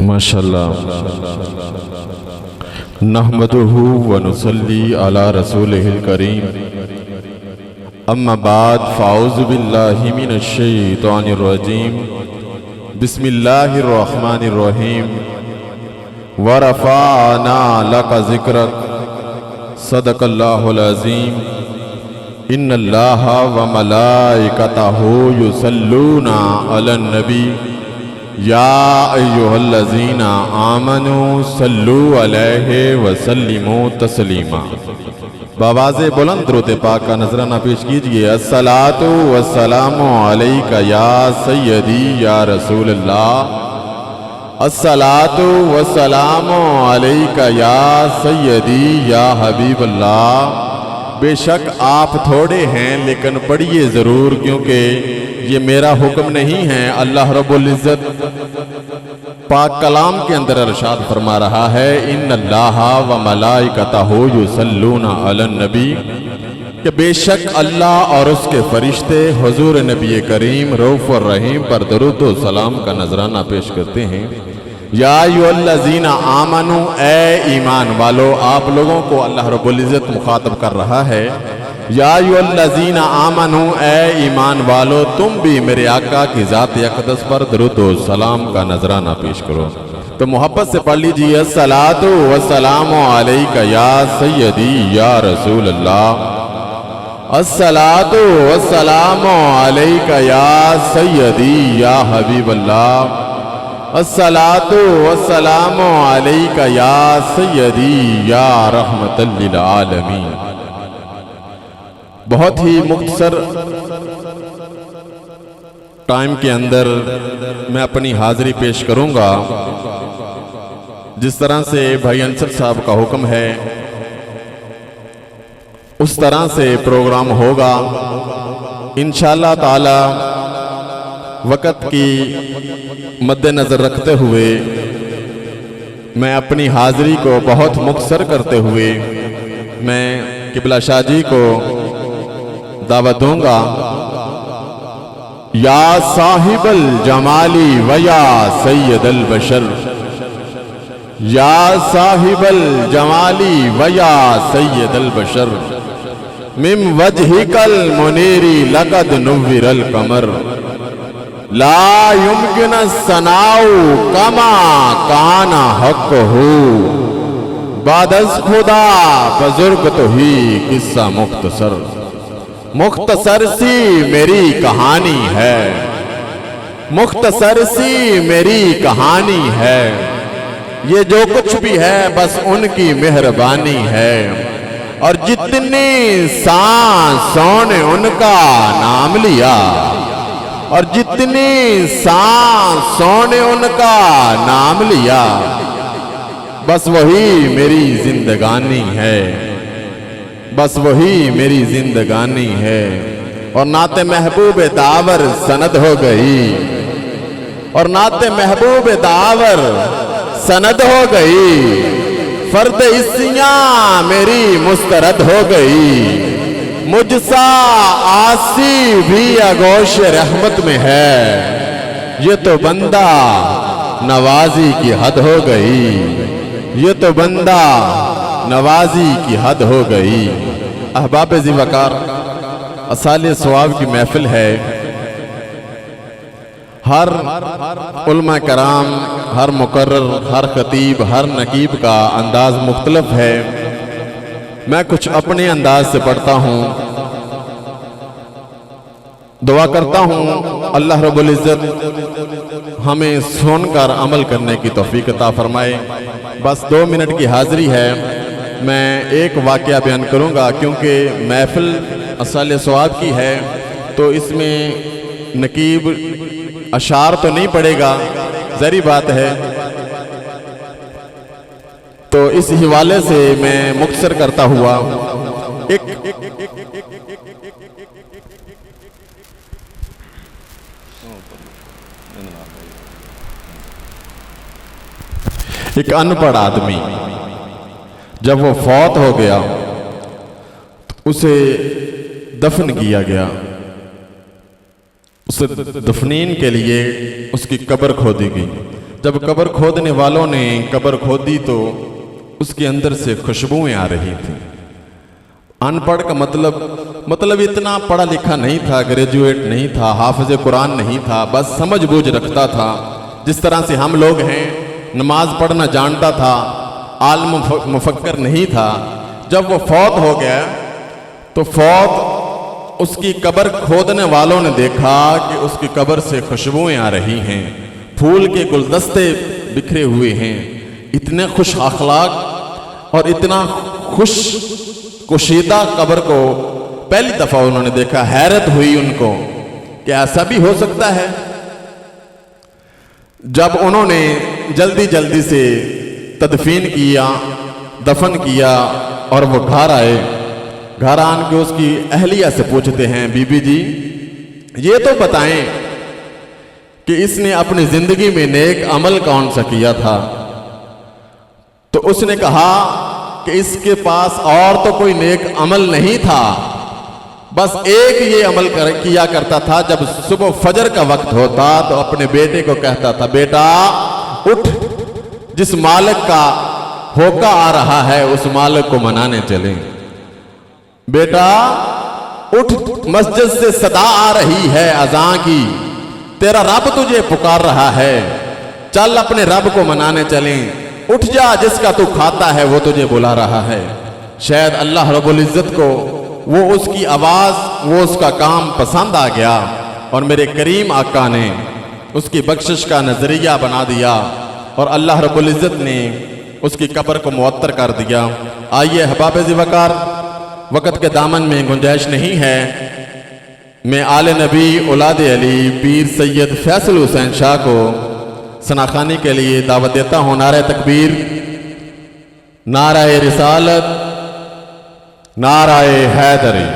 माशाअल्लाह नहमदुहु व नुसल्ली अला रसूलिहिल करीम अम्मा बाद फ़ाऊज़ु बिल्लाहि मिनश शैतानिर रजीम बिस्मिल्लाहिर रहमानिर रहीम व रफ़अना लका ज़िक्रक सदक़ल्लाहुल अज़ीम इन्नल्लाहा व मलाइकतहु युसल्लूना अलन नबी या अय्युहल्लज़ीना आमनू सल्लू अलैहि वसल्लिमू तस्लीमा। बावाज़े बुलंद दुरूद पाक का नजराना पेश कीजिए। अस्सलातु वस्सलामु अलैका या सय्यदी या रसूलल्लाह। अस्सलातु वस्सलामु अलैका या सय्यदी या हबीबल्लाह। बेशक आप थोड़े हैं लेकिन पढ़िए ज़रूर, क्योंकि ये मेरा हुक्म नहीं है। अल्लाह रब्बुल इज़्ज़त पाक कलाम के अंदर इरशाद फरमा रहा है, इन्नल्लाहा व मलाइकतहु युसल्लूना अलन नबी, कि बेशक अल्लाह और उसके फरिश्ते हुजूर नबी करीम रऊफ़ और रहीम पर दरूद व सलाम का नजराना पेश करते हैं। या अय्युहल्लज़ीना आमनू, ए ईमान वालो। आप लोगों को अल्लाह रब्बुल इज़्ज़त मुखातब कर रहा है। या अय्युहल्लज़ीना आमनू, ए ईमान वालो, तुम भी मेरे आका की ज़ात अक़दस पर दरूद व सलाम का नजराना पेश करो। तो मोहब्बत से पढ़ लीजिए। अस्सलातु वस्सलामु अलैका या सय्यदी या रसूलल्लाह। अस्सलातु वस्सलामु अलैका या सय्यदी या हबीबल्लाह। अस्सलातु वस्सलामु अलैका या सय्यदी या रहमतल लिल आलमीन। बहुत ही मुख्तसर टाइम के अंदर मैं अपनी हाजिरी पेश करूंगा। जिस तरह से भाई अंसर साहब का हुक्म है उस तरह से प्रोग्राम होगा इंशाअल्लाह ताला। वक़्त की मद्देनज़र रखते हुए मैं अपनी हाजिरी को बहुत मुख्तसर करते हुए मैं किबला शाह जी को दावत दूंगा। या साहिबल जमाली व या सैयदल बशर, या साहिबल जमाली व या सैयदल बशर, मिम वजहिकल मुनीरी लक़द नुव्विरल कमर, ला युमकिन सनाउ कमा काना हक़्क़ुहु, बादस खुदा बुजुर्ग तो ही किस्सा मुख्तसर। मुख्तसर सी मेरी कहानी है, मुख्तसर सी मेरी कहानी है। ये जो कुछ भी है बस उनकी मेहरबानी है। और जितनी सांसों ने उनका नाम लिया, और जितनी सांसों ने उनका नाम लिया, बस वही मेरी जिंदगानी है, बस वही मेरी जिंदगानी है। और नाते महबूब दावर सनद हो गई, और नाते महबूब दावर सनद हो गई। फर्द इस्सियां मेरी मुस्तरद हो गई। मुझसा आसी भी आगोश रहमत में है। ये तो बंदा नवाजी की हद हो गई, ये तो बंदा नवाजी की हद हो गई। अहबाब ज़ी वक़ार, असाले सवाब की महफिल है। हर उलमा कराम, हर मुकर्रर, हर खतीब, हर नकीब का अंदाज मुख्तलिफ है। मैं कुछ अपने अंदाज से पढ़ता हूँ। दुआ करता हूँ अल्लाह रब्बुल इज़्ज़त हमें सुनकर अमल करने की तौफीक अता फरमाए। बस 2 मिनट की हाजिरी है। मैं एक वाक़या बयान करूँगा क्योंकि महफिल असाले सवाब की है, तो इसमें नकीब अशार तो नहीं पड़ेगा, ज़री बात है। तो इस हवाले से मैं मुख्तसर करता हुआ एक अनपढ़ आदमी जब वो फौत हो गया उसे दफन किया गया। उसे दफनीन के लिए उसकी कब्र खोदी गई। جب قبر کھودنے والوں نے قبر کھودی تو اس کے اندر سے خوشبوئیں آ رہی تھیں۔ ان پڑھ کا مطلب اتنا پڑھا لکھا نہیں تھا، گریجویٹ نہیں تھا، حافظ قرآن نہیں تھا، بس سمجھ بوجھ رکھتا تھا، جس طرح سے ہم لوگ ہیں، نماز پڑھنا جانتا تھا، عالم مفکر نہیں تھا۔ جب وہ فوت ہو گیا تو اس کی قبر کھودنے والوں نے دیکھا کہ اس کی قبر سے خوشبوئیں آ رہی ہیں، پھول کے گلدستے بکھرے ہوئے ہیں۔ اتنے خوش اخلاق اور اتنا خوش کشیدہ قبر کو پہلی دفعہ انہوں نے دیکھا۔ حیرت ہوئی ان کو کہ ایسا بھی ہو سکتا ہے۔ جب انہوں نے جلدی سے تدفین کیا، دفن کیا اور وہ گھر آئے، گھر آن کے اس کی اہلیہ سے پوچھتے ہیں، بی بی جی یہ تو بتائیں کہ اس نے اپنی زندگی میں نیک عمل کون سا کیا تھا؟ تو اس نے کہا کہ اس کے پاس اور تو کوئی نیک عمل نہیں تھا، بس ایک یہ عمل کیا کرتا تھا، جب صبح فجر کا وقت ہوتا تو اپنے بیٹے کو کہتا تھا، بیٹا اٹھ، جس مالک کا ہوکا آ رہا ہے اس مالک کو منانے چلیں۔ بیٹا اٹھ، مسجد سے صدا آ رہی ہے اذان کی، تیرا رب تجھے پکار رہا ہے، چل اپنے رب کو منانے چلیں۔ اٹھ جا، جس کا تو کھاتا ہے وہ تجھے بلا رہا ہے۔ شاید اللہ رب العزت کو وہ اس کی آواز، وہ اس کا کام پسند آ گیا اور میرے کریم آقا نے اس کی بخشش کا نظریہ بنا دیا اور اللہ رب العزت نے اس کی قبر کو معطر کر دیا۔ آئیے احباب ذی وقار، وقت کے دامن میں گنجائش نہیں ہے، میں آل نبی اولاد علی پیر سید فیصل حسین شاہ کو ثناخوانی کے لیے دعوت دیتا ہوں۔ نعرہ تکبیر، نعرہ رسالت، نعرہ حیدری۔